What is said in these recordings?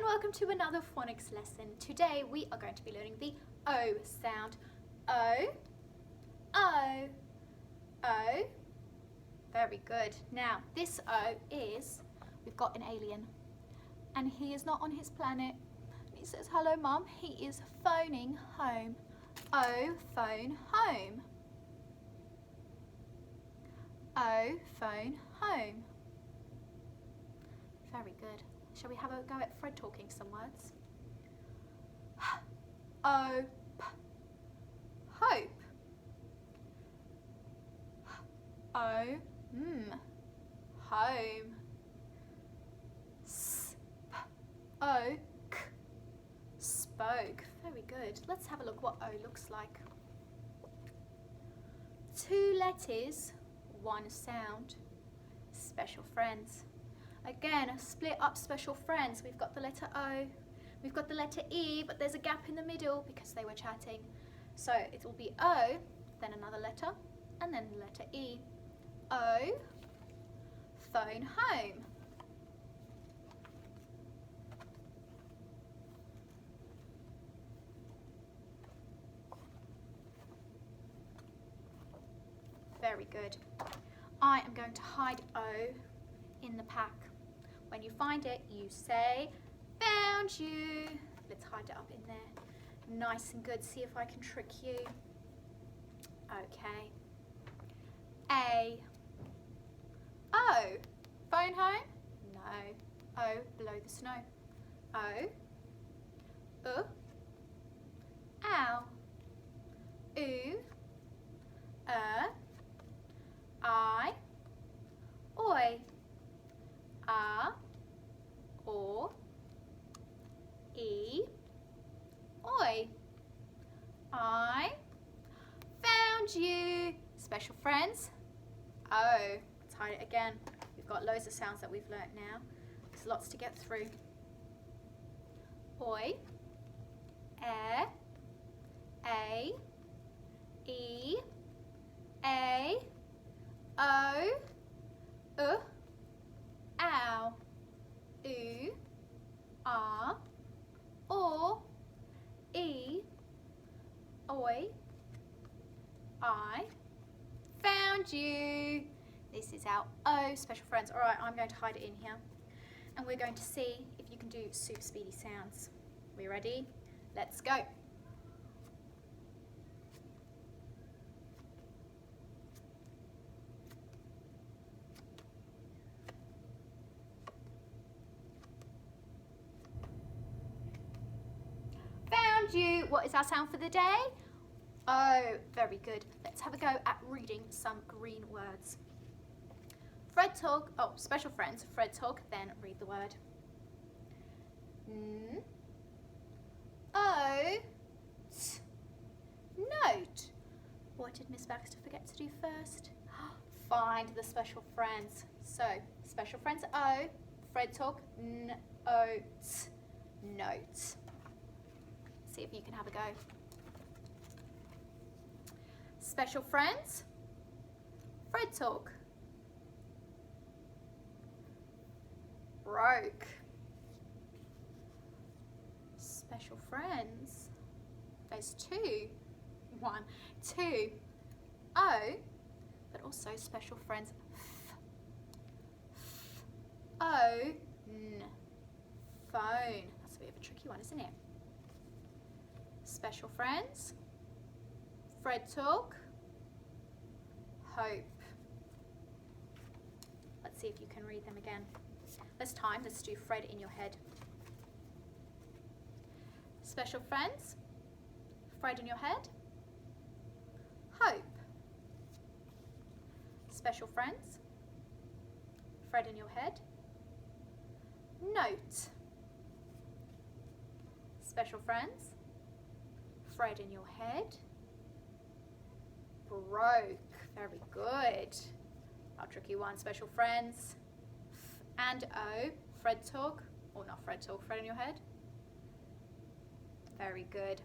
and welcome to another phonics lesson. Today we are going to be learning the O sound. O, O, O. Very good. Now this O is, we've got an alien and he is not on his planet. He says, hello mum, he is phoning home. O, phone home. O, phone home. Very good. Shall we have a go at Fred talking some words? O, p, hope. O, home. S, p, o, k, spoke. Very good. Let's have a look what O looks like. 2 letters, 1 sound. Special friends. Again, split up special friends. We've got the letter O, we've got the letter E, but there's a gap in the middle because they were chatting. So it will be O, then another letter, and then the letter E. O, phone home. Very good. I am going to hide O in the pack. When you find it, you say, found you. Let's hide it up in there. Nice and good. See if I can trick you. Okay. A. O. Phone home? No. O, below the snow. O. Ow. Oo. I. Oi. Or, E, oi. I found you. Special friends. O. Let's hide it again. We've got loads of sounds that we've learnt now. There's lots to get through. Oi, A, E, A, O, ow. Oo, or, E, oi, I found you. This is our O, special friends. All right, I'm going to hide it in here and we're going to see if you can do super speedy sounds. We ready? Let's go. You. What is our sound for the day? Oh, very good. Let's have a go at reading some green words. Fred talk, special friends, Fred talk, then read the word. Note. What did Miss Baxter forget to do first? Find the special friends. So, special friends, O, Fred talk, note. See if you can have a go. Special friends, Fred talk. Broke. Special friends, there's 2. 1, 2. O, but also special friends, O, n. Phone. That's a bit of a tricky one, isn't it? Special friends, Fred talk, hope. Let's see if you can read them again. This time, let's do Fred in your head. Special friends, Fred in your head, hope. Special friends, Fred in your head, note. Special friends, Fred in your head, broke. Very good. Our tricky one. Special friends, F and O, Fred talk, or not Fred talk, Fred in your head. Very good.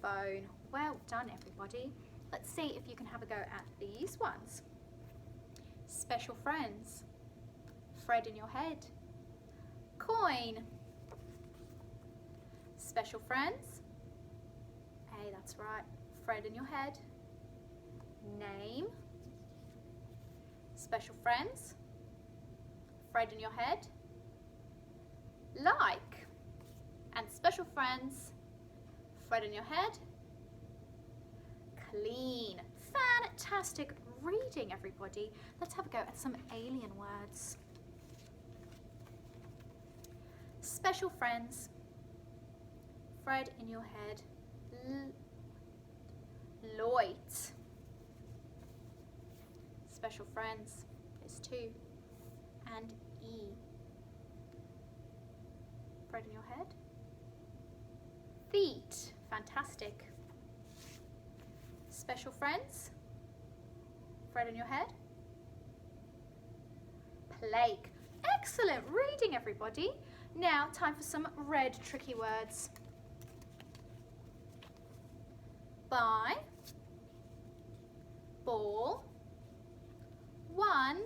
Phone. Well done, everybody. Let's see if you can have a go at these ones. Special friends, Fred in your head, coin. Special friends. A, that's right. Fred in your head. Name. Special friends. Fred in your head. Like. And special friends. Fred in your head. Clean. Fantastic reading, everybody. Let's have a go at some alien words. Special friends. Fred in your head. Loit. Special friends. There's 2. And E. Fred in your head. Feet. Fantastic. Special friends. Fred in your head. Plague. Excellent reading, everybody. Now, time for some red tricky words. By. Ball. 1.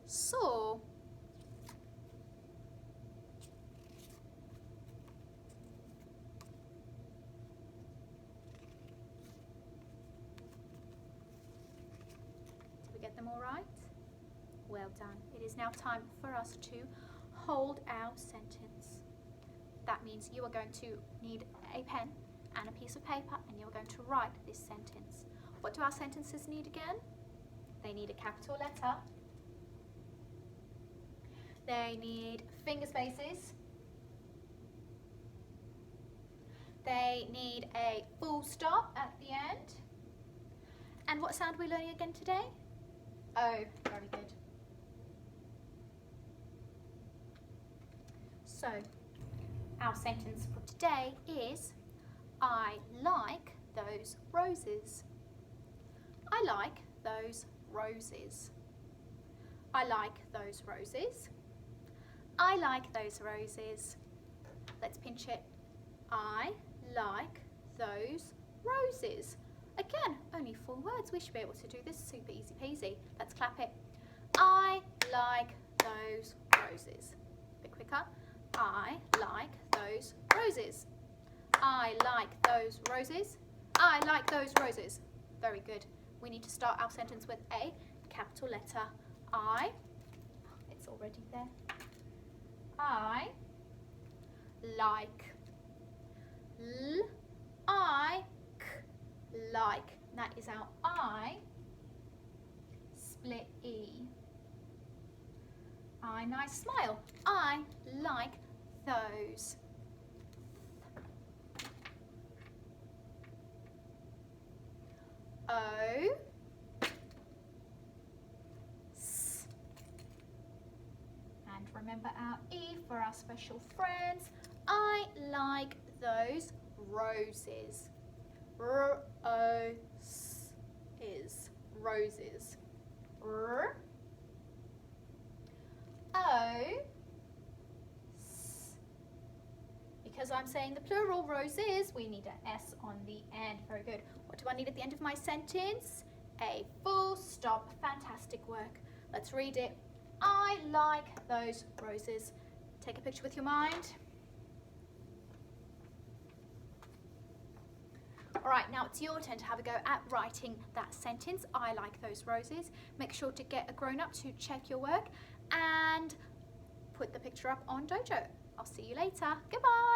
Saw. Did we get them all right? Well done. It is now time for us to hold our sentence. That means you are going to need a pen and a piece of paper, and you're going to write this sentence. What do our sentences need again? They need a capital letter. They need finger spaces. They need a full stop at the end. And what sound are we learning again today? Oh, very good. So, our sentence for today is, I like those roses. I like those roses. I like those roses. I like those roses. Let's pinch it. I like those roses. Again, only 4 words. We should be able to do this super easy peasy. Let's clap it. I like those roses. A bit quicker. I like those roses. I like those roses. I like those roses. Very good. We need to start our sentence with a capital letter I. It's already there. I like. Like. That is our I. Split E. I, nice smile. I like those. O. S. And remember our E for our special friends. I like those roses. R-O-S roses. R. O. S. Because I'm saying the plural roses, we need an S on the end. Very good. What do I need at the end of my sentence? A full stop. Fantastic work. Let's read it. I like those roses. Take a picture with your mind. All right, now it's your turn to have a go at writing that sentence. I like those roses. Make sure to get a grown-up to check your work and put the picture up on Dojo. I'll see you later. Goodbye.